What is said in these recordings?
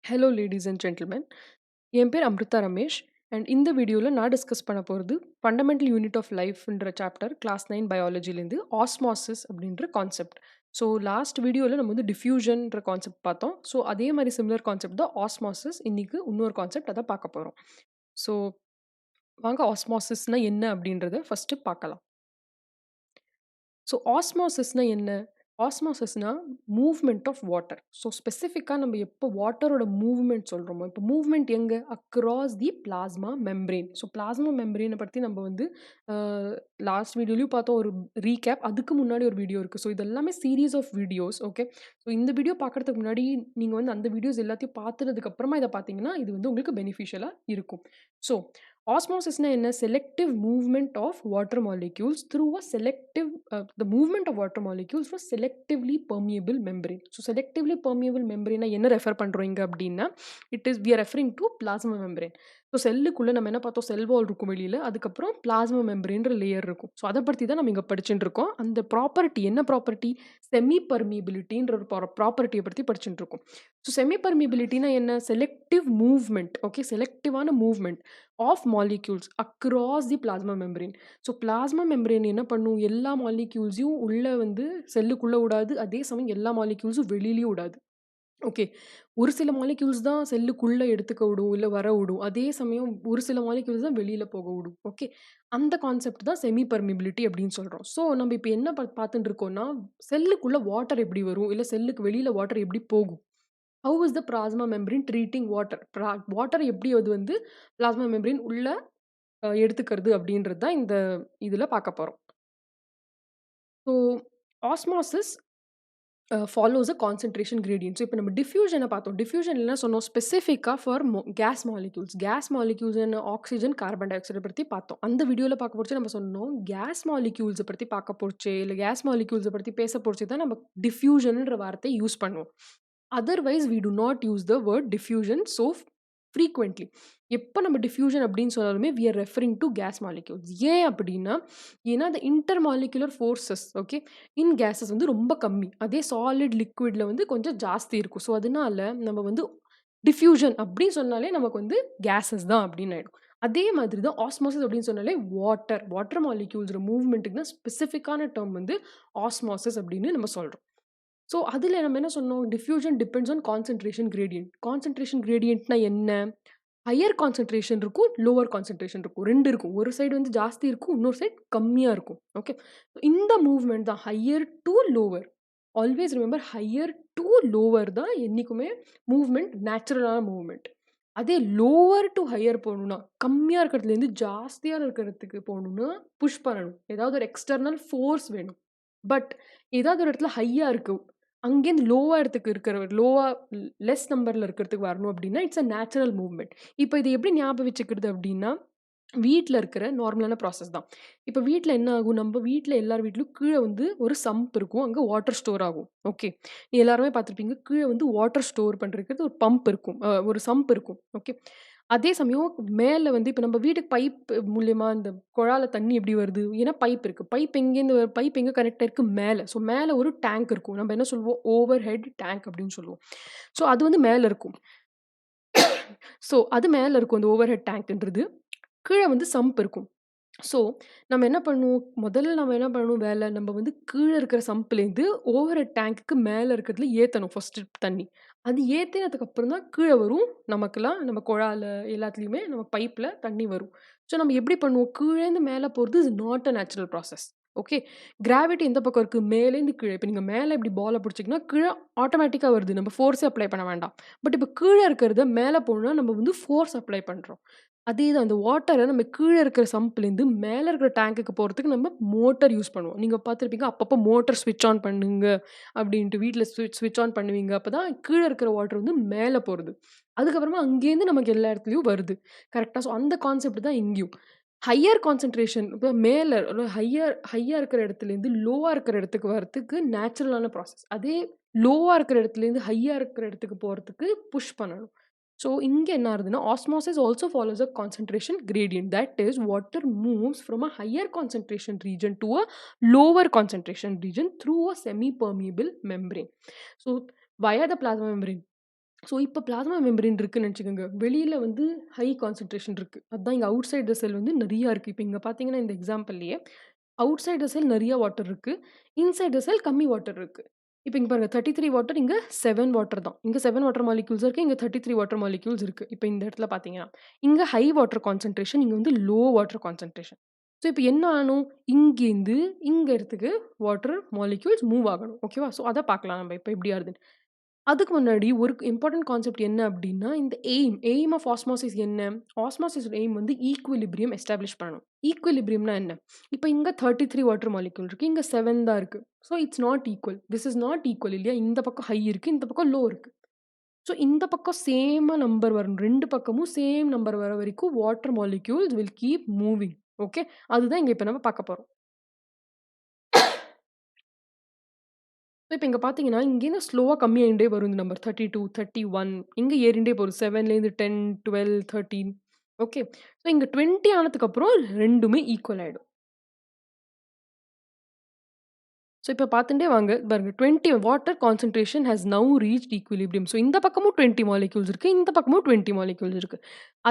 Hello ladies and gentlemen. என் பேர் Amrita Ramesh. And இந்த வீடியோவில் நான் டிஸ்கஸ் பண்ண போகிறது ஃபண்டமெண்டல் யூனிட் ஆஃப் லைஃப்ன்ற சாப்டர் கிளாஸ் 9 பயாலஜிலேருந்து ஆஸ்மாசிஸ் அப்படின்ற கான்செப்ட். ஸோ லாஸ்ட் வீடியோவில் நம்ம வந்து டிஃப்யூஷன்ற கான்செப்ட் பார்த்தோம். ஸோ அதே மாதிரி சிமிலர் கான்செப்ட் தான் ஆஸ்மாசிஸ். இன்னைக்கு இன்னொரு கான்செப்ட் அதை பார்க்க போகிறோம். ஸோ வாங்க ஆஸ்மாசிஸ்னால் என்ன அப்படின்றத ஃபஸ்ட்டு பார்க்கலாம். ஸோ ஆஸ்மாசிஸ்னா என்ன? ஆஸ்மாசிஸ்னா மூவ்மெண்ட் ஆஃப் வாட்டர். ஸோ ஸ்பெசிஃபிக்கா நம்ம எப்போ வாட்டரோட மூவ்மெண்ட் சொல்றோமோ, இப்போ மூவ்மெண்ட் எங்க? Across the plasma membrane. So plasma மெம்பரேன பத்தி நம்ம வந்து அ லாஸ்ட் வீடியோலயும் பார்த்தோம் ஒரு ரீகேப். அதுக்கு முன்னாடி ஒரு வீடியோ இருக்கு. ஸோ இது எல்லாமே series of videos. Okay. So இந்த வீடியோ பார்க்கறதுக்கு முன்னாடி நீங்க வந்து அந்த வீடியோஸ் எல்லாத்தையும் பார்த்ததுக்கு அப்புறமா இத பார்த்தீங்கன்னா, இது வந்து உங்களுக்கு பெனிஃபிஷியலா இருக்கும். ஸோ ஆஸ்மோசிஸ்னா என்ன? Selective movement of water molecules through a selective the movement of water molecules through selectively permeable membrane. So selectively permeable மெம்பரேனா என்ன ரெஃபர் பண்றோம் இங்க அப்படின்னா, we are referring to plasma membrane. So செல்லுக்குள்ள நம்ம என்ன பார்த்தோம்? செல் வால் இருக்கும் வெளியில. அதுக்கப்புறம் பிளாஸ்மா மெம்பரேன்ற லேயர் இருக்கும். ஸோ அத பத்தி தான் நம்ம இங்க படிச்சுட்டு இருக்கோம். அந்த ப்ராப்பர்ட்டி என்ன ப்ராப்பர்ட்டி? செமி பெர்மியபிலிட்டின்ற ஒரு ப்ராப்பர்ட்டிய பத்தி படிச்சுட்டு இருக்கோம். ஸோ செமி பெர்மியபிலிட்டினா என்ன? Selective movement. ஓகே. செலக்டிவான movement of molecules across the plasma membrane. So plasma membrane என்ன பண்ணும்? எல்லா மாலிக்யூல்ஸையும் உள்ள வந்து செல்லுக்குள்ள விடாது. அதே சமயம் எல்லா மாலிக்யூல்ஸும் வெளியிலயும் விடாது. ஓகே. ஒரு சில மாலிக்யூல்ஸ் தான் செல்லுக்குள்ள எடுத்துக்க விடும், இல்ல வர விடும். அதே சமயம் ஒரு சில மாலிக்யூல்ஸ் தான் வெளியில போக விடும். ஓகே. அந்த கான்செப்ட் தான் செமி பெர்மியபிலிட்டி அப்படின்னு சொல்றோம். ஸோ நம்ம இப்ப என்ன பார்த்துட்டு இருக்கோம்னா, செல்லுக்குள்ள வாட்டர் எப்படி வரும்? இல்ல செல்லுக்கு வெளியில வாட்டர் எப்படி போகும்? How is the plasma membrane treating water? Water எப்படி அது வந்து பிளாஸ்மா மெம்பரேன் உள்ள எடுத்துக்கிறது அப்படின்றது தான் இந்த இதுல பார்க்க போறோம். So osmosis follows a concentration gradient. So இப்போ நம்ம டிஃப்யூஷன பார்த்தோம். டிஃப்யூஷன் என்ன சொன்னோம்? ஸ்பெசிஃபிக்கா for gas molecules. Gas molecules oxygen, carbon டை ஆக்சைட பத்தி பார்த்தோம். அந்த வீடியோல பார்க்க போறச்சே நம்ம சொன்னோம், கேஸ் மாலிக்யூல்ஸ பத்தி பார்க்க போறச்சே, இல்ல கேஸ் மாலிக்யூல்ஸ பத்தி பேச போறச்சே தான் நம்ம டிஃப்யூஷன்ன்ற வார்த்தைய யூஸ் பண்ணுவோம். Otherwise we do not use the word diffusion so frequently. எப்ப நம்ம டிஃப்யூஷன் அப்படின்னு சொன்னாலுமே we are referring to gas molecules. ஏன் அப்படின்னா, ஏன்னா அந்த intermolecular forces okay in gases வந்து ரொம்ப கம்மி. அதே சாலிட் லிக்விட்ல வந்து கொஞ்சம் ஜாஸ்தி இருக்கும். ஸோ அதனால நம்ம வந்து டிஃப்யூஷன் அப்படின்னு சொன்னாலே நமக்கு வந்து கேஸஸ் தான் அப்படின்னு ஆயிடும். அதே மாதிரி தான் ஆஸ்மாசிஸ் அப்படின்னு சொன்னாலே வாட்டர் மாலிக்யூல்ஸ் மூவ்மெண்ட்டுக்கு தான் ஸ்பெசிஃபிக்கான டேர்ம் வந்து ஆஸ்மாசிஸ் அப்படின்னு நம்ம சொல்றோம். ஸோ அதில நம்ம என்ன சொன்னோம்? Diffusion depends on concentration gradient. Concentration கிரேடியன்ட்னா என்ன? ஹையர் கான்சன்ட்ரேஷன் இருக்கும், லோவர் கான்சன்ட்ரேஷன் இருக்கும். 2 இருக்கும். ஒரு சைடு வந்து ஜாஸ்தி இருக்கும், இன்னொரு சைடு கம்மியா இருக்கும். ஓகே. இந்த மூவ்மெண்ட் தான் higher to lower. Always remember higher to lower தான் என்னைக்குமே மூவ்மெண்ட் நேச்சுரலான மூவ்மெண்ட். அதே லோவர் டூ ஹையர் போணும்னா, கம்மியா இருக்கிறதுலேருந்து ஜாஸ்தியா இருக்கிறதுக்கு போணும்னா, புஷ் பண்ணணும். ஏதாவது ஒரு எக்ஸ்டர்னல் ஃபோர்ஸ் வேணும். பட் ஏதாவது ஒரு இடத்துல ஹையா இருக்கு. அங்கேருந்து லோவா இடத்துக்கு இருக்கிற லெஸ் நம்பர்ல இருக்கிறதுக்கு வரணும் அப்படின்னா, இட்ஸ் அ நேச்சுரல் மூவ்மெண்ட். இப்ப இத எப்படி ஞாபகம் வச்சுக்கிறது அப்படின்னா, வீட்ல இருக்கிற நார்மலான ப்ராசஸ் தான். இப்ப வீட்ல என்ன ஆகும்? நம்ம வீட்ல எல்லார் வீட்லயும் கீழ வந்து ஒரு சம்ப் இருக்கும். அங்க வாட்டர் ஸ்டோர் ஆகும். ஓகே. எல்லாருமே பார்த்துருப்பீங்க. கீழ வந்து வாட்டர் ஸ்டோர் பண்றதுக்கு ஒரு பம்ப் இருக்கும். ஒரு சம்ப் இருக்கும். ஓகே. அதே சமயம் மேல வந்து இப்ப நம்ம வீட்டுக்கு பைப் மூலியமா இந்த குழால தண்ணி எப்படி வருது? ஏன்னா பைப் இருக்கு. பைப் எங்க கனெக்ட் ஆயிருக்கு? மேல. ஸோ மேல ஒரு டேங்க் இருக்கும். நம்ம என்ன சொல்லுவோம்? ஓவர் ஹெட் டேங்க் அப்படின்னு சொல்லுவோம். ஸோ அது வந்து மேல இருக்கும். ஸோ அது மேல இருக்கும். அந்த ஓவர் ஹெட் டேங்க்ன்றது. கீழ வந்து சம்ப் இருக்கும். ஸோ, நம்ம என்ன பண்ணுவோம்? முதல்ல நம்ம என்ன பண்ணணும் வேல, நம்ம வந்து கீழ இருக்கிற சம்ப்லேருந்து ஓவர் ஹெட் டேங்க்குக்கு மேல இருக்கிறதுல ஏத்தணும் ஃபர்ஸ்ட்டு தண்ணி. அது ஏத்துனதுக்கு அப்புறம் தான் கீழ வரும். நமக்கெல்லாம் நம்ம குழால எல்லாத்துலயுமே நம்ம பைப்ல தண்ணி வரும். ஸோ, நம்ம எப்படி பண்ணுவோம்? கீழேருந்து மேல போறது is not a natural process. Okay. Gravity எந்த பக்கம் இருக்கு? மேலேருந்து கீழ. இப்ப நீங்க மேல இப்படி பால புடிச்சீங்கன்னா, கீழ ஆட்டோமேட்டிக்கா வருது. நம்ம ஃபோர்ஸே அப்ளை பண்ண வேண்டாம். பட் இப்ப கீழ இருக்கிறத மேல போணும்னா, நம்ம வந்து ஃபோர்ஸ் அப்ளை பண்றோம். அதேதான். அந்த வாட்டர நம்ம கீழ இருக்கிற சம்ப்லேருந்து மேல இருக்கிற டேங்க்குக்கு போறதுக்கு நம்ம மோட்டார் யூஸ் பண்ணுவோம். நீங்க பார்த்துருப்பீங்க, அப்பப்போ மோட்டார் ஸ்விட்ச் ஆன் பண்ணுங்க அப்படின்ட்டு வீட்ல ஸ்விட்ச் ஆன் பண்ணுவீங்க. அப்பதான் கீழ இருக்கிற வாட்டர் வந்து மேல போறது. அதுக்கப்புறமா அங்கேருந்து நமக்கு எல்லா இடத்துலயும் வருது. கரெக்ட்டா? ஸோ அந்த கான்செப்ட் தான் இங்கேயும். ஹையர் கான்சன்ட்ரேஷன் இப்ப மேல ஒரு ஹையா இருக்கிற இடத்துலேருந்து லோவா இருக்கிற இடத்துக்கு வரதுக்கு நேச்சுரலான ப்ராசஸ். அதே லோவா இருக்கிற இடத்துலேருந்து ஹையா இருக்கிற இடத்துக்கு போறதுக்கு புஷ் பண்ணணும். ஸோ இங்க என்ன ஆகுதுன்னா, osmosis also follows a concentration gradient. That is water moves from a higher concentration region to a lower concentration region through a semi permeable membrane. So via the plasma membrane. So இப்போ plasma membrane இருக்குன்னு நினச்சிக்கோங்க. வெளியில வந்து high concentration இருக்கு. அதான் இங்க out side the செல் வந்து நெறையா இருக்கு. இப்ப இங்க பார்த்தீங்கன்னா, இந்த எக்ஸாம்பிள்லயே அவுட் சைட் த செல் நெறைய வாட்டர் இருக்கு. இன்சைட் த செல் கம்மி வாட்டர் இருக்கு. இப்ப இங்க பாருங்க 33 வாட்டர், இங்க 7 வாட்டர் தான். இங்க 7 வாட்டர் மாலிக்யூல்ஸ் இருக்கு. இங்க 33 வாட்டர் மாலிக்யூல்ஸ் இருக்கு. இப்ப இந்த இடத்துல பார்த்தீங்கன்னா, இங்க ஹை வாட்டர் கான்சன்ட்ரேஷன், இங்க வந்து லோ வாட்டர் கான்சன்ட்ரேஷன். ஸோ இப்ப என்ன ஆணும்? இங்கேருந்து இங்க இடத்துக்கு வாட்டர் மாலிக்யூல்ஸ் மூவ் ஆகணும். ஓகேவா? ஸோ அத பார்க்கலாம் நம்ம இப்ப எப்படி ஆகுதுன்னு. அதுக்கு முன்னாடி ஒரு இம்பார்ட்டன்ட் கான்செப்ட் என்ன அப்டின்னா, இந்த எய்ம் ஆஃப் ஆஸ்மாசிஸ் என்ன? ஆஸ்மாசிஸோட எய்ம் வந்து ஈக்விலிபிரியம் எஸ்டாப்ளிஷ் பண்ணணும். ஈக்விலிபிரியம்னா என்ன? இப்ப இங்க 33 வாட்டர் மாலிக்யூல் இருக்கு. இங்க 7 தான் இருக்கு. So it's not equal. This is not equal இல்லையா? இந்த பக்கம் ஹை இருக்கு. இந்த பக்கம் லோ இருக்கு. ஸோ இந்த பக்கம் சேமா நம்பர் வரணும். 2 பக்கமும் சேம் நம்பர் வர வரைக்கும் water molecules will keep moving. Okay. அதுதான் இங்க இப்ப நம்ம பார்க்க போறோம். இப்ப இங்க பார்த்தீங்கன்னா, இங்கேருந்து ஸ்லோவா கம்மியாயிண்டே வரும் இந்த நம்பர் 32, 31 இங்க ஏறிண்டே போகும். 7லேருந்து 10, 12, 13 ஓகே. ஸோ இங்க 20 ஆனதுக்கப்புறம் 2மே ஈக்குவல் ஆயிடும். ஸோ இப்ப பார்த்துட்டே வாங்க. பாருங்க 20 water concentration has now reached equilibrium. So இந்த பக்கமும் 20 மாலிக்யூல்ஸ் இருக்கு. இந்த பக்கமும் 20 மாலிக்யூல்ஸ் இருக்கு.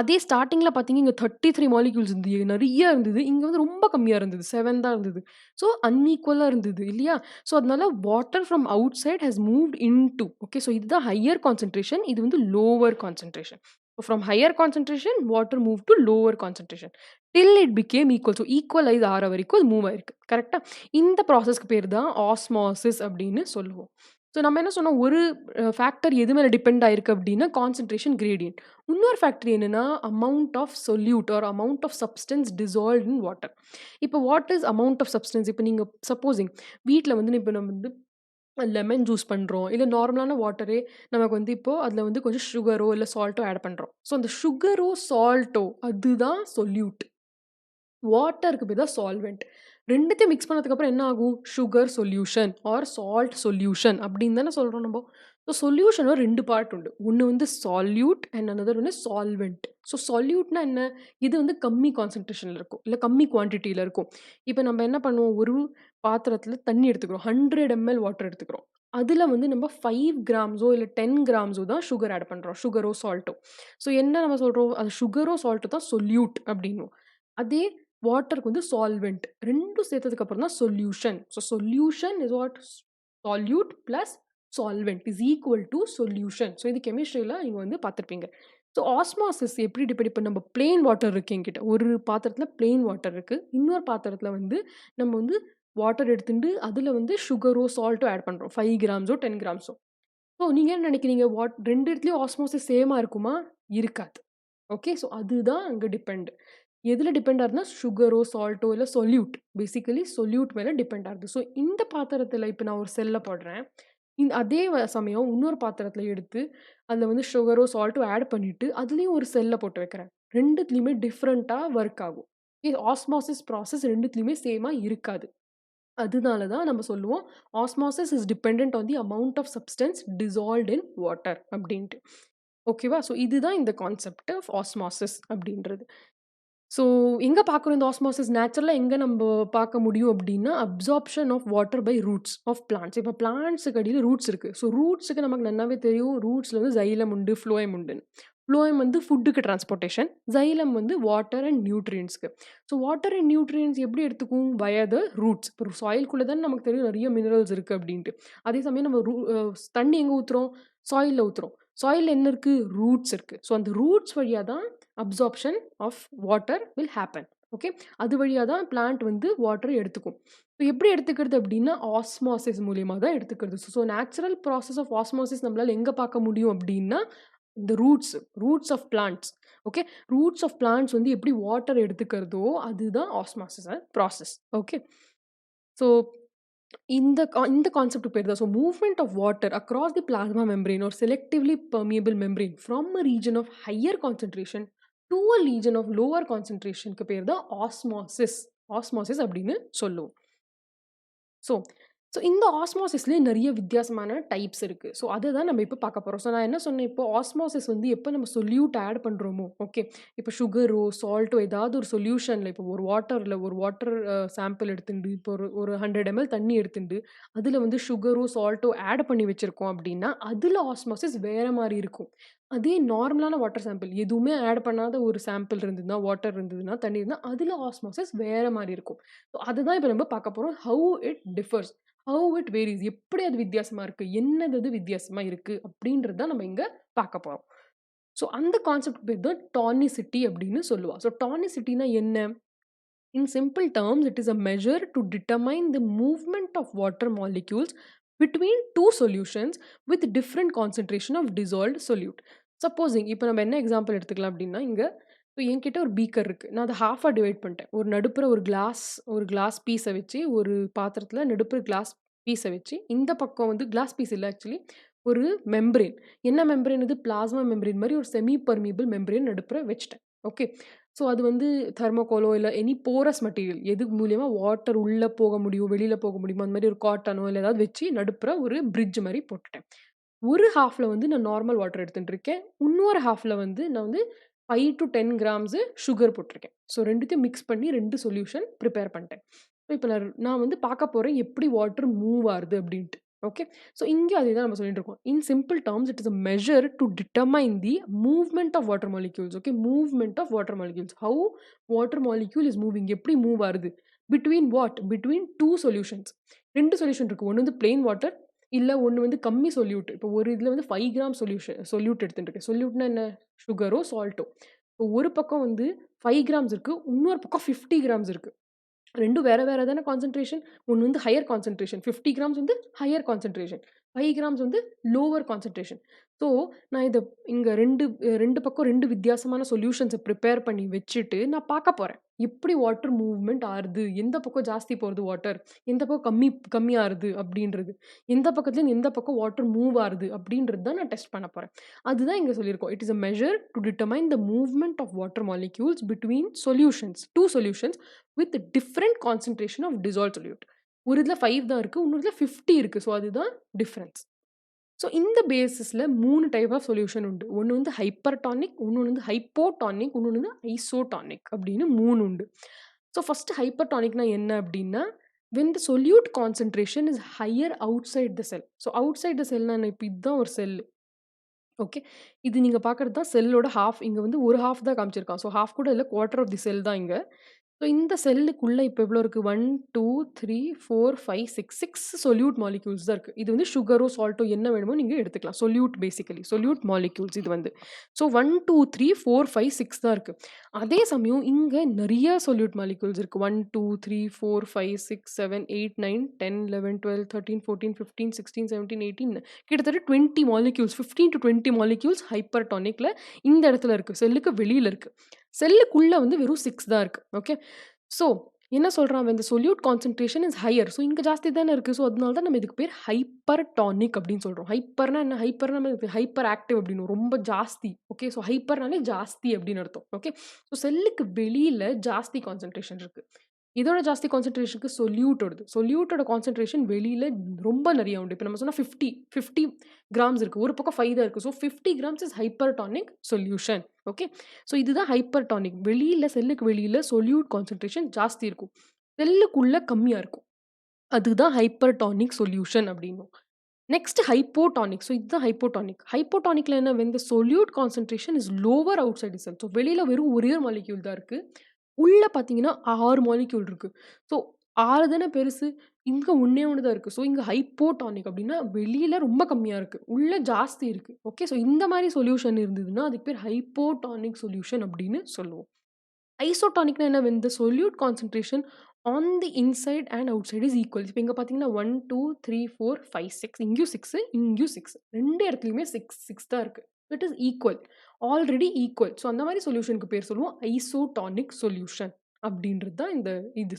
அதே ஸ்டார்ட்டிங்ல பார்த்தீங்க இங்க 33 மாலிக்யூல்ஸ் இருந்தது. நெறைய இருந்தது. இங்க வந்து ரொம்ப கம்மியா இருந்தது. 7 தான் இருந்தது. ஸோ அன்ஈக்குவலா இருந்தது இல்லையா? ஸோ அதனால water from outside has moved into okay. So இதுதான் ஹையர் கான்சன்ட்ரேஷன். இது வந்து lower concentration. From higher concentration water move to lower concentration. Till it became equal. So equalise ஆற வரைக்கும் அது மூவ் ஆயிருக்கு. கரெக்ட்டா? இந்த ப்ராசஸ்க்கு பேர் தான் ஆஸ்மாசிஸ் அப்படின்னு சொல்லுவோம். ஸோ நம்ம என்ன சொன்னோம், ஒரு ஃபேக்டர் எது மேல டிபெண்ட் ஆயிருக்கு அப்படின்னா, கான்சன்ட்ரேஷன் கிரேடியன்ட். இன்னொரு ஃபேக்டர் என்னன்னா, amount of solute or amount of substance dissolved in water. இப்போ what is amount of substance? இப்போ நீங்க சப்போஸிங் வீட்ல வந்து இப்ப நம்ம வந்து லெமன் ஜூஸ் பண்றோம். இல்ல நார்மலான வாட்டரே நமக்கு வந்து இப்போ அதில வந்து கொஞ்சம் சுகரோ, இல்ல சால்ட்டோ ஆட் பண்றோம். ஸோ அந்த சுகரோ, சால்ட்டோ அதுதான் சொல்யூட். வாட்டருக்கு பேர் தான் சால்வெண்ட். 2த்தையும் மிக்ஸ் பண்ணதுக்கப்புறம் என்ன ஆகும்? Sugar solution or salt solution அப்படின்னு தானே சொல்றோம் நம்ப. ஸோ சொல்யூஷன்ல 2 பார்ட் உண்டு. ஒண்ணு வந்து சால்யூட் அண்ட் அனதர் ஒண்ணு சால்வெண்ட். ஸோ சால்யூட்னா என்ன? இது வந்து கம்மி கான்சன்ட்ரேஷன்ல இருக்கும். இல்ல கம்மி குவான்டிட்டில இருக்கும். இப்ப நம்ம என்ன பண்ணுவோம்? ஒரு பாத்திரத்தில தண்ணி எடுத்துக்கிறோம். 100 எம்எல் வாட்டர் எடுத்துக்கிறோம். அதில வந்து நம்ம 5 கிராம்ஸோ இல்ல 10 கிராம்ஸோ தான் சுகர் ஆட் பண்றோம். சுகரோ, சால்ட்டோ. ஸோ என்ன நம்ம சொல்றோம்? அது சுகரோ, சால்ட்டோ தான் சொல்யூட் அப்படின்னுவோம். அதே வாட்டருக்கு வந்து சால்வெண்ட். 2ம் சேர்த்ததுக்கு அப்புறம் தான் solution. So solution is what? Solute plus solvent is equal to solution. So இது கெமிஸ்ட்ரியில நீங்க வந்து பார்த்துருப்பீங்க. ஸோ ஆஸ்மாசிஸ் எப்படி டிபெண்ட் இப்ப நம்ம பிளெயின் வாட்டர் இருக்கு என்கிட்ட. ஒரு பாத்திரத்தில பிளெயின் வாட்டர் இருக்கு. இன்னொரு பாத்திரத்தில வந்து நம்ம வந்து வாட்டர் எடுத்துண்டு அதில வந்து சுகரோ, சால்ட்டோ ஆட் பண்றோம். 5 கிராம்ஸோ, 10 கிராம்ஸோ. ஸோ நீங்க என்ன நினைக்கிறீங்க? 2 இடத்துலயும் ஆஸ்மோசிஸ் சேமா இருக்குமா? இருக்காது. ஓகே. ஸோ அதுதான் அங்க டிபெண்ட். எதுல டிபெண்ட் ஆகுதுன்னா, சுகரோ, சால்ட்டோ இல்ல சொல்யூட். பேசிக்கலி சொல்யூட் மேல டிபெண்ட் ஆகுது. ஸோ இந்த பாத்திரத்தில இப்ப நான் ஒரு செல்ல போடுறேன். அதே சமயம் இன்னொரு பாத்திரத்தில எடுத்து, அதில வந்து சுகரோ, சால்ட்டோ ஆட் பண்ணிட்டு, அதிலயும் ஒரு செல்ல போட்டு வைக்கிறேன். 2த்துலயுமே டிஃபரண்டா ஒர்க் ஆகும். ஆஸ்மாசிஸ் ப்ராசஸ் 2த்துலயுமே சேமா இருக்காது. அதனால தான் நம்ம சொல்லுவோம், osmosis is dependent on the amount of substance dissolved in water அப்டின்ட்டு. ஓகேவா? ஸோ இதுதான் இந்த கான்செப்ட் ஆஃப் ஆஸ்மாசிஸ் அப்டின்றது. ஸோ எங்க பார்க்குறோம் இந்த ஆஸ்மாசிஸ் நேச்சுரலா எங்க நம்ப பார்க்க முடியும் அப்டின்னா, absorption of water by roots of plants. இப்ப பிளான்ட்ஸ்க்கு அடியில ரூட்ஸ் இருக்கு. ஸோ ரூட்ஸ்க்கு நமக்கு நன்னாவே தெரியும். ரூட்ஸ்ல வந்து சைலம் உண்டு, ஃப்ளோயம் உண்டுன்னு. ஃப்ளோயம் வந்து ஃபுட்டுக்கு டிரான்ஸ்போர்டேஷன். சைலம் வந்து வாட்டர் அண்ட் நியூட்ரியன்ட்ஸ்க்கு. ஸோ வாட்டர் அண்ட் நியூட்ரியன்ட்ஸ் எப்படி எடுத்துக்கும்? Via the roots. இப்போ சாயில்குள்ள தானே நமக்கு தெரியும் நெறைய மினரல்ஸ் இருக்கு அப்டின்ட்டு. அதே சமயம் நம்ம தண்ணி எங்க ஊத்துறோம்? சாயில்ல ஊத்துறோம். சாயில்ல என்ன இருக்கு? ரூட்ஸ் இருக்கு. ஸோ அந்த ரூட்ஸ் வழியா தான் absorption of water will happen. Okay. அது வழியா தான் பிளான்ட் வந்து வாட்டர எடுத்துக்கும். இப்ப எப்படி எடுத்துக்கிறது அப்படின்னா, ஆஸ்மாசிஸ் மூலியமா தான் எடுத்துக்கிறது. So natural process of osmosis நம்மளால எங்க பார்க்க முடியும் அப்படின்னா, இந்த roots of plants. Okay. Roots of plants வந்து எப்படி வாட்டர் எடுத்துக்கிறதோ, அதுதான் ஆஸ்மாசிஸ் ப்ராசஸ். ஓகே. ஸோ இந்த கான்செப்ட் பேர் தான். So movement of water across the plasma membrane or selectively permeable membrane from a region of higher concentration to a region of lower கான்சன்ட்ரேஷனுக்கு பேர் தான் ஆஸ்மாசிஸ். ஆஸ்மாசிஸ் அப்படின்னு சொல்லுவோம். ஸோ ஸோ இந்த ஆஸ்மோசிஸ்லயே நெறைய வித்தியாசமான டைப்ஸ் இருக்கு. ஸோ அததான் நம்ம இப்ப பார்க்க போறோம். ஸோ நான் என்ன சொன்னேன் இப்போ ஆஸ்மோசிஸ் வந்து எப்ப நம்ம சொல்யூட் ஆட் பண்றோமோ, ஓகே. இப்ப சுகரோ, சால்ட்டோ ஏதாவது ஒரு சொல்யூஷன்ல இப்போ ஒரு வாட்டர் சாம்பிள் எடுத்துண்டு இப்போ ஒரு 100 எம்எல் தண்ணி எடுத்துண்டு, அதுல வந்து சுகரோ, சால்ட்டோ ஆட் பண்ணி வச்சிருக்கோம் அப்டின்னா, அதுல ஆஸ்மோசிஸ் வேற மாரி இருக்கும். அதே நார்மலான வாட்டர் சாம்பிள் எதுவுமே ஆட் பண்ணாத ஒரு சாம்பிள் இருந்ததுன்னா, வாட்டர் இருந்ததுன்னா, தண்ணி இருந்தா, அதுல ஆஸ்மோசிஸ் வேற மாரி இருக்கும். ஸோ அதுதான் இப்ப நம்ம பார்க்க போறோம். How it differs. How it varies எப்படி அது வித்தியாசமா இருக்கு? என்னது அது வித்தியாசமா இருக்கு? அப்படின்றது தான் நம்ம இங்க பார்க்க போறோம். ஸோ அந்த கான்செப்ட் பேர் தான் டானிசிட்டி அப்படின்னு சொல்லுவா. ஸோ டானிசிட்டினா என்ன? In simple terms, it is a measure to determine the movement of water molecules between two solutions with different concentration of dissolved solute. Supposing இப்போ நம்ம என்ன எக்ஸாம்பிள் எடுத்துக்கலாம் அப்படின்னா, இங்க இப்போ என்கிட்ட ஒரு பீக்கர் இருக்கு. நான் அத ஹாஃபா டிவைட் பண்ணிட்டேன். ஒரு நடுப்புற ஒரு கிளாஸ் பீஸ வச்சு, ஒரு பாத்திரத்துல நடுப்புற கிளாஸ் பீஸ வச்சு, இந்த பக்கம் வந்து கிளாஸ் பீஸ் இல்ல ஆக்சுவலி ஒரு மெம்பரேன். என்ன மெம்பரேன் இது? பிளாஸ்மா மெம்பரேன் மாரி ஒரு செமி பெர்மியபிள் மெம்பரேன் நடுப்புற வச்சுட்டேன். ஓகே. ஸோ அது வந்து தெர்மோகோலோ இல்ல எனி போரஸ் மெட்டீரியல் எது மூலியமா வாட்டர் உள்ள போக முடியும், வெளியில போக முடியுமோ அந்த மாரி ஒரு காட்டனோ இல்ல ஏதாவது வச்சு நடுப்புற ஒரு பிரிட்ஜ் மாரி போட்டுட்டேன். ஒரு ஹாஃப்ல வந்து நான் நார்மல் வாட்டர் எடுத்துட்டு இருக்கேன். இன்னொரு ஹாஃப்ல வந்து நான் வந்து 5 டூ 10 கிராம்ஸ் சுகர் போட்டுருக்கேன். ஸோ 2த்தையும் மிக்ஸ் பண்ணி 2 சொல்யூஷன் பிரிப்பேர் பண்ணிட்டேன். இப்ப நான் வந்து பார்க்க போறேன் எப்படி வாட்டர் மூவ் ஆகுது அப்படின்ட்டு. ஓகே. ஸோ இங்க அதேதான் நம்ம சொல்லிட்டு இருக்கோம். In simple terms it is a measure to determine the movement of water molecules. Okay. Movement of water molecules. How water molecule is moving. எப்படி மூவ் ஆகுது? Between what? Between 2 solutions. 2 solution இருக்கு. ஒண்ணு வந்து பிளெயின் வாட்டர் இல்ல ஒண்ணு வந்து கம்மி solute. இப்போ ஒரு இதுல வந்து 5 கிராம் சொல்யூட் எடுத்துட்டு இருக்கேன். சொல்யூட்னா என்ன? சுகரோ, சால்ட்டோ. இப்போ ஒரு பக்கம் வந்து 5 கிராம்ஸ் இருக்கு. இன்னொரு பக்கம் 50 கிராம்ஸ் இருக்கு. 2ம் வேற வேற தான கான்சன்ட்ரேஷன். ஒண்ணு வந்து ஹையர் கான்சன்ட்ரேஷன். 50 கிராம்ஸ் வந்து ஹையர் கான்சன்ட்ரேஷன். 5 கிராம்ஸ் வந்து லோவர் கான்சன்ட்ரேஷன். ஸோ, நான் இத இங்க 2 பக்கம் 2 வித்தியாசமான சொல்யூஷன்ஸ பிரிப்பேர் பண்ணி வச்சுட்டு, நான் பார்க்க போறேன். எப்படி வாட்டர் மூவ்மெண்ட் ஆறுது? எந்த பக்கம் ஜாஸ்தி போறது வாட்டர்? எந்த பக்கம் கம்மியாறுது அப்படின்றது. எந்த பக்கத்துலருந்து எந்த பக்கம் வாட்டர் மூவ் ஆறுது அப்படின்றது தான் நான் டெஸ்ட் பண்ண போறேன். அதுதான் இங்க சொல்லியிருக்கோம். It is a measure to determine the movement of water molecules between solutions. 2 solutions with different concentration of dissolved solute. ஒரு இதுல 5 தான் இருக்கு. இன்னொருதுல 50 இருக்கு. ஸோ அதுதான் டிஃபரன்ஸ். ஸோ இந்த பேசிஸ்ல 3 டைப் ஆஃப் சொல்யூஷன் உண்டு. ஒண்ணு வந்து ஹைப்பர்டானிக், இன்னொன்னு வந்து ஹைப்போடானிக், இன்னொன்னு வந்து ஐசோடானிக் அப்படின்னு 3 உண்டு. ஸோ ஃபர்ஸ்ட் ஹைப்பர்டானிக்னா என்ன அப்படின்னா, when the solute concentration is higher outside the cell. So outside the செல்னா என்ன? இப்ப இதுதான் ஒரு செல். ஓகே. இது நீங்க பார்க்குறது தான் செல்லோட ஹால்ஃப். இங்க வந்து ஒரு ஹால்ஃப் தான் காமிச்சிருக்கான். ஸோ ஹால்ஃப் கூட இல்ல. குவார்ட்டர் ஆஃப் தி செல் தான் இங்க. ஸோ இந்த செல்லுக்குள்ள இப்ப எவ்வளோ இருக்கு? 1, 2, 3, 4, 5, 6 சொல்யூட் மாலிக்யூல்ஸ் தான் இருக்கு. இது வந்து சுகரோ, சால்ட்டோ என்ன வேணுமோ நீங்க எடுத்துக்கலாம். Solute basically. சொல்யூட் மாலிக்யூல்ஸ் இது வந்து. ஸோ 1, 2, 3, 4, 5, 6 தான் இருக்கு. அதே சமயம் இங்க நெறைய சொல்யூட் மாலிக்யூல்ஸ் இருக்கு. 1, 2, 3, 4, 5, 6, 7, 8, 9, 10, 11, 12, 13, 14, 15, 16, 17, 18 கிட்டத்தட்ட 20 மாலிக்யூல்ஸ் 15 to 20 மாலிக்யூல்ஸ் ஹைப்பர்டானிக்ல இந்த இடத்துல இருக்கு. செல்லுக்கு வெளியில இருக்கு. செல்லுக்குள்ள வந்து வெறும் 6 தான் இருக்கு. ஓகே. ஸோ என்ன சொல்றான்? when the solute concentration is higher. So இங்க ஜாஸ்தி தானே இருக்கு. ஸோ அதனால தான் நம்ம இதுக்கு பேர் ஹைப்பர்டானிக் அப்படின்னு சொல்றோம். ஹைப்பர்னா என்ன? ஹைப்பர்னா நம்ம ஹைப்பர் ஆக்டிவ் அப்படின்னு ரொம்ப ஜாஸ்தி. ஓகே. ஸோ ஹைப்பர்னாலே ஜாஸ்தி அப்படின்னு அர்த்தம். ஓகே. ஸோ செல்லுக்கு வெளியில ஜாஸ்தி கான்சன்ட்ரேஷன் இருக்கு. இதோட ஜாஸ்தி கான்சன்ட்ரேஷனுக்கு சொல்யூட்டோடது. சொல்யூட்டோட கான்சன்ட்ரேஷன் வெளியில ரொம்ப நெறைய உண்டு. இப்ப நம்ம சொன்னா 50 கிராம்ஸ் இருக்கு. ஒரு பக்கம் 5 தான் இருக்கு. So 50 grams is hypertonic solution. Okay. So இதுதான் ஹைப்பர்டானிக். செல்லுக்கு வெளியில சொல்யூட் கான்சன்ட்ரேஷன் ஜாஸ்தி இருக்கும். செல்லுக்குள்ள கம்மியா இருக்கும். அதுதான் ஹைப்பர்டானிக் சொல்யூஷன் அப்படின்னும். Next hypotonic. ஸோ இதுதான் ஹைப்போடானிக். ஹைப்போடானிக்ல என்ன? when the solute concentration is lower outside the cell. So வெளியில வெறும் ஒரே ஒரு மாலிக்யூல் தான் இருக்கு. உள்ள பார்த்தீங்கன்னா 6 மாலிக்யூல் இருக்கு. ஸோ 6 தானே பெருசு. இங்க ஒண்ணே ஒண்ணு தான் இருக்கு. ஸோ இங்க ஹைப்போடானிக் அப்படின்னா வெளியில ரொம்ப கம்மியா இருக்கு. உள்ள ஜாஸ்தி இருக்கு. ஓகே. ஸோ இந்த மாரி சொல்யூஷன் இருந்ததுன்னா அதுக்கு பேர் ஹைப்போடானிக் சொல்யூஷன் அப்படின்னு சொல்லுவோம். ஐசோடானிக்னா என்ன? when the solute concentration on the inside and outside is equal. இப்ப இங்க பார்த்தீங்கன்னா 1, 2, 3, 4, 5, 6 இங்கேயும் 6 இங்கேயும் 6 2 இடத்துலயுமே 6 தான் இருக்கு. It is equal. Already equal. So அந்த மாரி சொல்யூஷனுக்கு பேர் சொல்லுவோம் ஐசோடானிக் சொல்யூஷன் அப்படின்றது தான் இது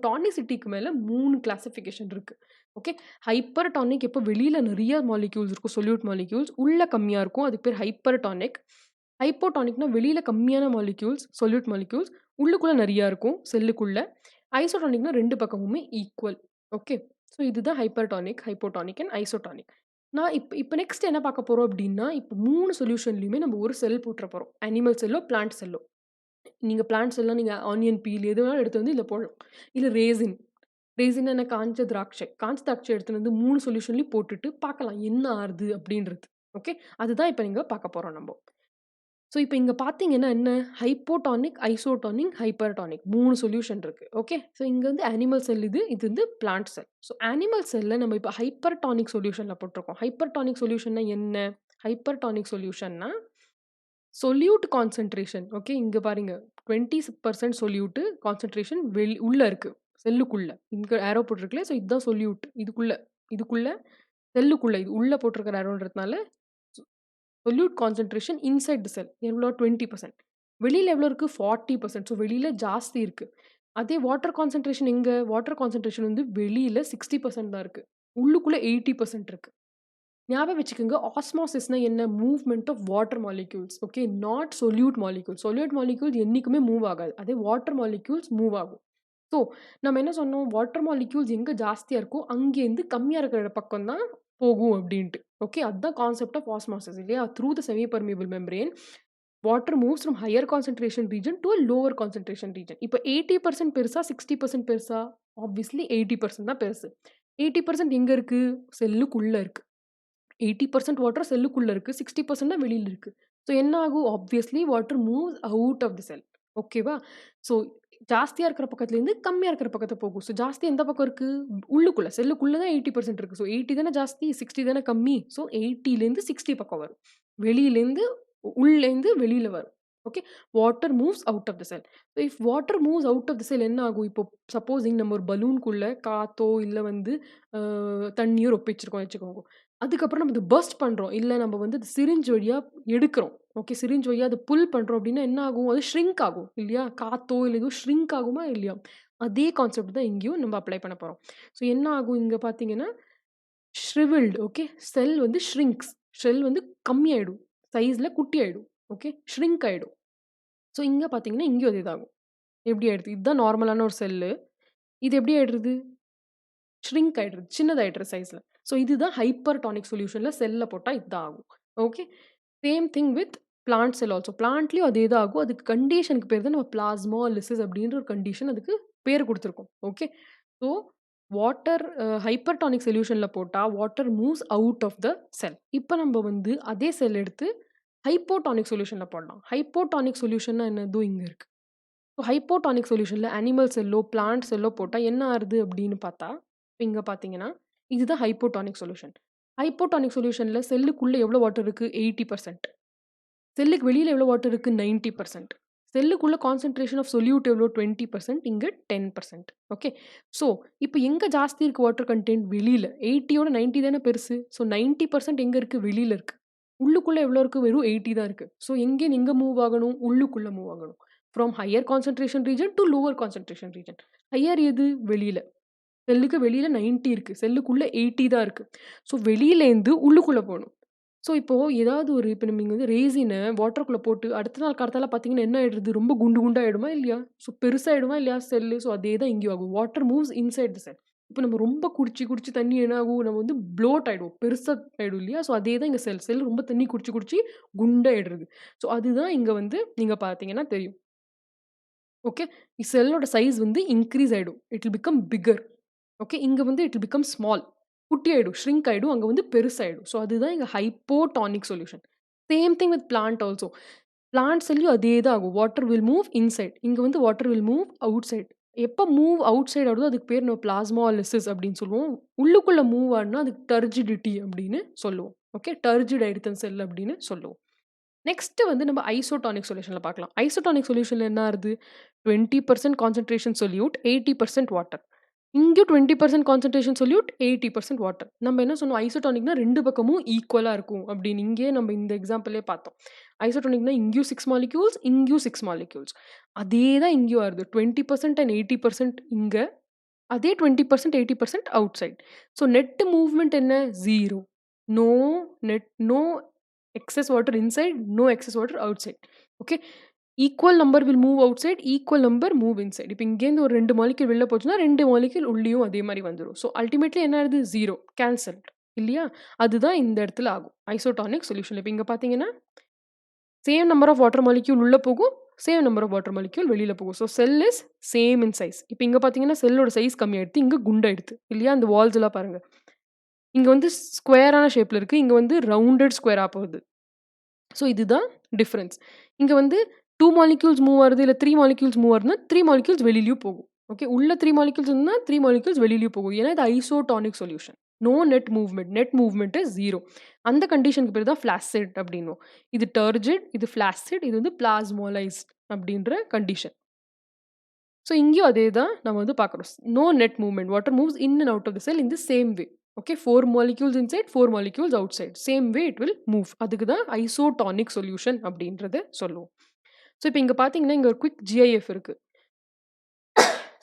டானிசிட்டிக்கு மேல 3 கிளாசிஃபிகேஷன் இருக்கு. ஓகே. ஹைப்பர்டானிக் எப்போ வெளியில நிறைய மாலிக்யூல்ஸ் இருக்கும். சொல்யூட் மாலிக்யூல்ஸ் உள்ள கம்மியா இருக்கும். அதுக்கு பேர் ஹைப்பர்டானிக். ஹைப்போடானிக்னா வெளியில கம்மியான மாலிக்யூல்ஸ், சொல்யூட் உள்ளுக்குள்ள நெறையா இருக்கும் செல்லுக்குள்ள. ஐசோடானிக்னா 2 பக்கமுமே ஈக்குவல். ஓகே. ஸோ ஸோ இதுதான் ஹைப்பர்டானிக், ஹைப்போடானிக் அண்ட் ஐசோடானிக். நான் இப்ப நெக்ஸ்ட் என்ன பார்க்க போறோம் அப்டின்னா, இப்ப 3 சொல்யூஷன்லயுமே நம்ம ஒரு செல் போட்ற போறோம். அனிமல் செல்லோ, பிளான்ட் செல்லோ. நீங்க பிளான்ட் செல்லாம் நீங்க ஆனியன் பீல் எது வேணாலும் எடுத்து வந்து இதுல போடலாம். இல்ல ரேசின். ரேசின் என்ன காஞ்ச திராட்சை. காஞ்ச திராட்சை எடுத்துட்டு வந்து 3 சொல்யூஷன்லயும் போட்டுட்டு பார்க்கலாம் என்ன ஆறுது அப்டின்றது. ஓகே. அதுதான் இப்ப நீங்க பார்க்க போறோம் நம்ப. ஸோ, இப்ப இங்க பார்த்தீங்கன்னா என்ன? ஹைப்போடானிக், ஐசோடானிக், ஹைப்பர்டானிக் 3 சொல்யூஷன் இருக்கு. ஓகே. ஸோ, இங்க வந்து அனிமல் செல் இது. இது வந்து பிளான்ட் செல். ஸோ, அனிமல் செல்ல நம்ம இப்ப ஹைப்பர்டானிக் சொல்யூஷன்ல போட்டுருக்கோம். ஹைப்பர்டானிக் சொல்யூஷன்னா என்ன? ஹைப்பர்டானிக் சொல்யூஷன்னா சொல்யூட் கான்சன்ட்ரேஷன். ஓகே. இங்க பாருங்க. 20% சொல்யூட் கான்சன்ட்ரேஷன் உள்ள இருக்கு. செல்லுக்குள்ள. இங்க ஏரோ போட்டிருக்குல்ல. ஸோ, இதுதான் சொல்யூட். இதுக்குள்ள இதுக்குள்ள செல்லுக்குள்ள இது உள்ள போட்டிருக்கிற ஏரோன்றதுனால solute concentration inside the cell எவ்வளோ 20%. வெளியில எவ்வளோ இருக்கு? 40%. ஸோ வெளியில ஜாஸ்தி இருக்கு. அதே வாட்டர் கான்சன்ட்ரேஷன் எங்க? வாட்டர் கான்சன்ட்ரேஷன் வந்து வெளியில 60% தான் இருக்கு. உள்ளுக்குள்ள 80% இருக்கு. ஞாபகம் வச்சுக்கோங்க. ஆஸ்மாசிஸ்னா என்ன? Movement of water molecules. Okay. Not solute molecules. Solute molecules என்னைக்குமே மூவ் ஆகாது. அதே வாட்டர் மாலிக்யூல்ஸ் மூவ் ஆகும். ஸோ நம்ம என்ன சொன்னோம்? வாட்டர் மாலிக்யூல்ஸ் எங்க ஜாஸ்தியா இருக்கோ, அங்கேருந்து கம்மியா இருக்கிற பக்கம் தான் போகும் அப்டின்ட்டு. ஓகே. அதுதான் கான்செப்ட் ஆஃப் ஆஸ்மாசிஸ் இல்லையா? Through the semi permeable membrane, water moves from higher concentration region to a lower concentration region. இப்ப 80% பெருசா? 60% பெருசா? ஆப்வியஸ்லி 80% தான் பெருசு. 80% எங்க இருக்கு? செல்லுக்குள்ள இருக்கு. 80% வாட்டர் செல்லுக்குள்ள இருக்கு. 60% தான் வெளியில இருக்கு. ஸோ என்ன ஆகும்? Obviously water moves out of the cell. ஓகேவா? ஸோ ஜாஸ்தியா இருக்கிற பக்கத்துலேருந்து கம்மியா இருக்கிற பக்கத்த போகும். ஸோ ஜாஸ்தி எந்த பக்கம் இருக்கு? உள்ளுக்குள்ள. செல்லுக்குள்ள தான் 80% இருக்கு. ஸோ 80 தானே ஜாஸ்தி, 60 தானே கம்மி. ஸோ 80லேருந்து 60 பக்கம் வரும். வெளியிலேருந்து உள்ளேருந்து வெளியில வரும். Okay. Water moves out of the cell. So if water moves out of the cell என்ன ஆகும்? இப்போ சப்போஸிங் நம்ம ஒரு பலூன்க்குள்ள காத்தோ, இல்ல வந்து அ தண்ணியோ ரொப்பி வச்சிருக்கோம்னு வச்சுக்கோங்க. அதுக்கப்புறம் நம்ம இத பர்ஸ்ட் பண்றோம். இல்ல நம்ம வந்து சிரிஞ்ச் வழியா எடுக்கிறோம். ஓகே. சிரிஞ்ச் வழியா அத புல் பண்றோம் அப்டின்னா என்ன ஆகும்? அது ஷ்ரிங்க் ஆகும் இல்லையா? காத்தோ இல்ல எதுவும் ஷ்ரிங்க் ஆகுமா இல்லையா? அதே கான்செப்ட் தான் இங்கேயும் நம்ம அப்ளை பண்ண போறோம். ஸோ என்ன ஆகும் இங்க பார்த்தீங்கன்னா, ஷ்ரிவில்ட் ஓகே. செல் வந்து ஷ்ரிங்க்ஸ். செல் வந்து கம்மியாயிடும். சைஸ்ல குட்டியாயிடும். ஓகே. ஷ்ரிங்க் ஆயிடும். ஸோ இங்க பார்த்தீங்கன்னா, இங்கேயும் அதேதாகும். எப்டி ஆயிடுது? இதுதான் நார்மலான ஒரு செல்லு. இது எப்டி ஆயிடுது? ஷ்ரிங்க் ஆயிடுது. சின்னதாயிடுது சைஸ்ல. ஸோ இதுதான் ஹைப்பர்டானிக் சொல்யூஷன்ல செல்ல போட்டா இதான் ஆகும். Okay. Same thing with plant cell also. பிளான்ட்லயும் அதே தான் ஆகும். அதுக்கு கண்டிஷனுக்கு பேர் தான் நம்ம பிளாஸ்மாலிசிஸ் அப்டின்ற ஒரு கண்டிஷன் அதுக்கு பேர் குடுத்துருக்கோம். ஓகே. ஸோ வாட்டர் ஹைப்பர்டானிக் சொல்யூஷன்ல போட்டா water moves out of the cell. இப்ப நம்ம வந்து அதே செல் எடுத்து ஹைப்போடானிக் சொல்யூஷன்ல போடலாம். ஹைப்போடானிக் சொல்யூஷன்னா என்ன? இதோ இங்க இருக்கு. ஸோ ஹைப்போடானிக் சொல்யூஷன்ல அனிமல் செல்லோ, பிளான்ட் செல்லோ போட்டா என்ன ஆறுது அப்படின்னு பார்த்தா, இங்க பார்த்தீங்கன்னா, இதுதான் ஹைப்போடானிக் சொல்யூஷன். ஹைப்போடானிக் சொல்யூஷன்ல செல்லுக்குள்ள எவ்வளோ வாட்டர் இருக்கு? 80%. செல்லுக்கு வெளியில எவ்வளோ வாட்டர் இருக்கு? 90%. செல்லுக்குள்ள கான்சன்ட்ரேஷன் ஆஃப் சொல்யூட் எவ்வளோ? 20%. இங்க 10%. ஓகே. ஸோ, இப்ப எங்க ஜாஸ்தி இருக்கு வாட்டர் கன்டென்ட்? வெளியில. 80யோட 90 தானே பெருசு. ஸோ 90% எங்க இருக்கு? வெளியில இருக்கு. உள்ளுக்குள்ள எவ்வளோ இருக்கு? வெறும் 80 தான் இருக்கு. ஸோ எங்கேருந்து எங்க மூவ் ஆகணும்? உள்ளுக்குள்ள மூவ் ஆகணும். From higher concentration region to lower concentration region. Higher எது? வெளியில. செல்லுக்கு வெளியில 90 இருக்கு. செல்லுக்குள்ள 80 தான் இருக்கு. ஸோ வெளியிலேருந்து உள்ளுக்குள்ள போணும். ஸோ இப்போ ஏதாவது ஒரு இப்ப நீங்க வந்து ரெய்சின வாட்டருக்குள்ள போட்டு அடுத்த நாள் காத்தால பார்த்தீங்கன்னா என்ன ஆயிடுது? ரொம்ப குண்டு குண்டா ஆயிடுமா? இல்லையா? ஸோ பெருசாயிடுமா? இல்லையா? செல்லு. ஸோ அதே தான் இங்கேயும் ஆகும். வாட்டர் மூவ்ஸ் இன்சைட் தி செல். இப்ப நம்ம ரொம்ப குடிச்சு, குடிச்சு தண்ணி என்ன ஆகும்? நம்ம வந்து ப்ளோட் ஆயிடுவோம். பெருசா ஆயிடும் இல்லையா? ஸோ அதே தான் இங்க செல். செல் ரொம்ப தண்ணி குடிச்சு, குடிச்சு குண்டாயிடுறது. ஸோ அதுதான் இங்க வந்து நீங்க பார்த்தீங்கன்னா தெரியும். ஓகே. செல்லோட சைஸ் வந்து இன்கிரீஸ் ஆயிடும். It will become bigger. Okay. இங்க வந்து இட் வில் பிகம் ஸ்மால். குட்டியாயிடும். ஷ்ரிங்க் ஆயிடும். அங்க வந்து பெருசாயிடும். ஸோ அதுதான் இங்க hypotonic solution. Same thing with plant also. Plant செல்லும் அதே தான் ஆகும். Water will move inside. இங்க வந்து water will move outside. எப்ப மூவ் அவுட் சைட் ஆகுதோ அதுக்கு பேர் நம்ம பிளாஸ்மாலிசிஸ் அப்படின்னு சொல்லுவோம். உள்ளுக்குள்ள மூவ் ஆனா அதுக்கு டர்ஜிடிட்டி அப்படின்னு சொல்லுவோம். ஓகே. டர்ஜிட் ஆயிடுத்து செல் அப்படின்னு சொல்லுவோம். நெக்ஸ்ட் வந்து நம்ம ஐசோடானிக் சொல்யூஷன்ல பார்க்கலாம். ஐசோடானிக் சொல்யூஷன்ல என்ன ஆகுது? 20% கான்சன்ட்ரேஷன் சொல்யூட், 80% வாட்டர். இங்கேயும் 20% கான்சன்ட்ரேஷன் சொல்யூட், 80% வாட்டர். நம்ம என்ன சொன்னோம்? ஐசோடானிக்னா 2 பக்கமும் ஈக்குவலா இருக்கும் அப்படின்னு. இங்கேயே நம்ம இந்த எக்ஸாம்பிளே பார்த்தோம். ஐசோடானிக்னா இங்கேயும் 6 மாலிக்யூல்ஸ், இங்கேயும் 6 மாலிக்யூல்ஸ். அதே தான் இங்கேயும் வருது. 20% அண்ட் 80% இங்க. அதே 20%, 80% outside. So net movement என்ன? 0. No no excess water inside, no excess water outside. Okay. Equal number will move outside, equal number move inside. இப்போ இங்கேருந்து ஒரு 2 மாலிக்யூல் வெளில போச்சுன்னா 2 மாலிக்யூல் உள்ளேயும் அதே மாரி வந்துரும். ஸோ அல்டிமேட்லி என்ன ஆகுது? 0 கேன்சல்ட் இல்லையா? அதுதான் இந்த இடத்துல ஆகும். Isotonic solution. இப்போ இங்க பார்த்தீங்கன்னா, same number of water molecule உள்ள போகும். Same number of water molecule வெளியில போகும். So cell is same in size. இப்போ இங்க பார்த்தீங்கன்னா, செல்லோட சைஸ் கம்மியாயிடுத்து. இங்க குண்டாயிடுத்து இல்லையா? அந்த வால்ஸ் எல்லாம் பாருங்க. இங்க வந்து ஸ்கொயரான ஷேப்ல இருக்கு. இங்க வந்து ரவுண்டட் ஸ்கொயரா போகுது. ஸோ இதுதான் டிஃபரன்ஸ். இங்க வந்து 2 மாலிக்யூல்ஸ் மூவ் ஆகுது, இல்ல 3 மாலிக்யூல்ஸ் மூவ் ஆகுதுன்னா 3 மாலிக்யூல்ஸ் வெளியிலயும் போகும். ஓகே. உள்ள 3 மாலிக்யூல்ஸ் இருந்தா 3 மாலிக்யூல்ஸ் வெளியிலயும் போகும். ஏன்னா இது isotonic solution. No net movement. Net movement is 0. அந்த கண்டிஷனுக்கு பேரு தான் ஃபிளாசிட் அப்படின்னுவோம். இது டர்ஜிட், இது ஃபிளாசிட், இது வந்து பிளாஸ்மோலைஸ்ட் அப்படின்ற கண்டிஷன். ஸோ இங்கேயும் அதே தான் நம்ம வந்து பார்க்குறோம். No net movement. Water moves in and out of the cell in the same way. Okay. 4 molecules inside, 4 molecules outside. Same way it will move. அதுக்கு தான் ஐசோடானிக் சொல்யூஷன் அப்படின்றத சொல்லுவோம். ஸோ இப்போ இங்க பார்த்தீங்கன்னா, இங்க ஒரு குயிக் ஜிஐஎஃப் இருக்கு.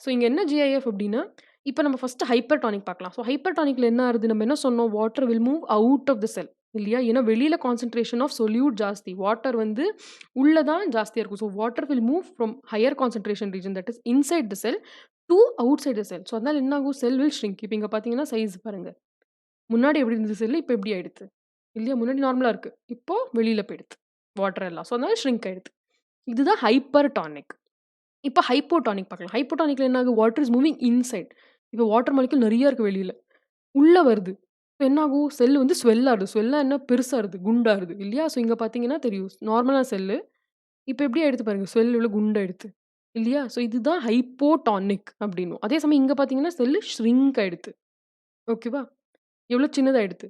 ஸோ இங்க என்ன ஜிஐஎஃப் அப்படின்னா, இப்போ நம்ம ஃபர்ஸ்ட் ஹைப்பர்டானிக் பார்க்கலாம். ஸோ ஹைப்பர்டானிக்ல என்ன ஆகுது? நம்ம என்ன சொன்னோம்? Water will move out of the cell இல்லையா? ஏன்னா வெளியில கான்சன்ட்ரேஷன் ஆஃப் சொல்யூட் ஜாஸ்தி. வாட்டர் வந்து உள்ள தான் ஜாஸ்தியா இருக்கும். So water will move from higher concentration region that is inside the cell to outside the cell. So அதனால என்ன ஆகும்? Cell will shrink. இப்போ இங்க பார்த்தீங்கன்னா சைஸ் பாருங்க. முன்னாடி எப்படி இருந்தது செல்? இப்போ எப்படி ஆயிடுத்து? இல்லையா? முன்னாடி நார்மலா இருக்கு. இப்போ வெளியில போயிடுது வாட்டர் எல்லாம். ஸோ அதனால ஷ்ரிங்க் ஆயிடுது. இதுதான் ஹைப்பர்டானிக். இப்போ ஹைப்போடானிக் பார்க்கலாம். ஹைப்போடானிக்ல என்ன ஆகும்? Water is moving inside. இப்போ வாட்டர் மாலிக்யூல் நெறைய இருக்கு வெளியில. உள்ள வருது. இப்ப என்ன ஆகும்? செல் வந்து ஸ்வெல் ஆகுது. ஸ்வெல்னா என்ன? பெருசாகுது, குண்டாகுது இல்லையா? ஸோ இங்க பார்த்தீங்கன்னா தெரியும். நார்மலான செல்லு. இப்ப எப்படி ஆயிடுத்து பாருங்க. செல் எவ்வளோ குண்டாயிடுத்து. இல்லையா? ஸோ இதுதான் ஹைப்போடானிக் அப்படின்னுவோம். அதே சமயம் இங்க பார்த்தீங்கன்னா, செல்லு ஷ்ரிங்க் ஆயிடுத்து. ஓகேவா? எவ்வளோ சின்னதாயிடுத்து.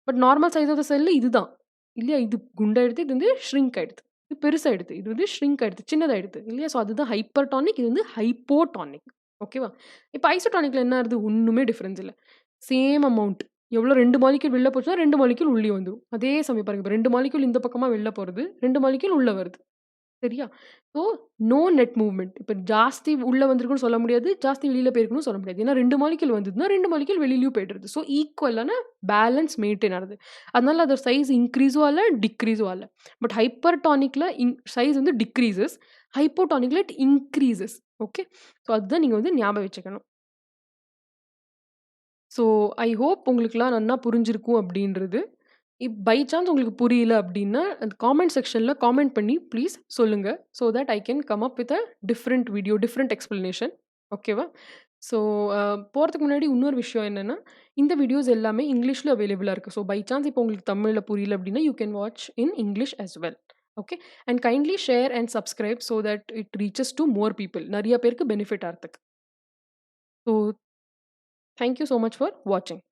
But normal size of the cell இதுதான். இல்லையா? இது குண்டாயிடுத்து. இது வந்து ஷ்ரிங்க் ஆயிடுத்து. இது பெருசாயிடுது. இது வந்து ஷ்ரிங்க் ஆயிடுது. சின்னதாயிடுது. இல்லையா? ஸோ அதுதான் ஹைப்பர்டானிக். இது வந்து ஹைப்போடானிக். ஓகேவா? இப்ப ஐசோடானிக்ல என்ன ஆகுது? ஒண்ணுமே டிஃபரன்ஸ் இல்ல. Same amount. எவ்வளோ 2 மாலிக்யூல் வெளில போச்சுன்னா 2 மாலிக்யூல் உள்ளயே வந்துரும். அதே சமயம் பாருங்க. இப்ப 2 மாலிக்யூல் இந்த பக்கமா வெளில போறது. 2 மாலிக்யூல் உள்ள வருது. சரியா? So no net movement. இப்ப ஜாஸ்தி உள்ள வந்திருக்குன்னு சொல்ல முடியாது. ஜாஸ்தி வெளியில போயிருக்குன்னு சொல்ல முடியாது. ஏன்னா 2 மாலிக்யூல் வந்ததுன்னா 2 மாலிக்யூல் வெளியிலயும் போயிடுது. ஸோ ஈக்குவலான பேலன்ஸ் மெயின்டெயின் ஆகுது. அதனால அதோட சைஸ் இன்க்ரீஸும் ஆகல, டிக்ரீஸும் ஆகல. பட் ஹைப்பர்டானிக்ல சைஸ் வந்து டிக்ரீசஸ். ஹைப்போடானிக்ல இட் இன்க்ரீசஸ். ஓகே. ஸோ அதுதான் நீங்க வந்து ஞாபகம் வச்சுக்கணும். ஸோ ஐ ஹோப் உங்களுக்குலாம் நன்னா புரிஞ்சிருக்கும் அப்படின்றது. பை சான்ஸ் உங்களுக்கு புரியல அப்படின்னா, அந்த காமெண்ட் செக்ஷன்ல காமெண்ட் பண்ணி ப்ளீஸ் சொல்லுங்க. So that I can come up with a different video, different explanation. ஓகேவா? ஸோ போறதுக்கு முன்னாடி இன்னொரு விஷயம் என்னன்னா, இந்த வீடியோஸ் எல்லாமே இங்கிலீஷ்ல அவைலபிளா இருக்கு. ஸோ பை சான்ஸ் இப்போ உங்களுக்கு தமிழ்ல புரியல அப்படின்னா, you can watch in English as well. Okay. And kindly share and subscribe so that it reaches to more people. நெறைய பேருக்கு பெனிஃபிட் ஆறதுக்கு. So thank you so much for வாட்சிங்.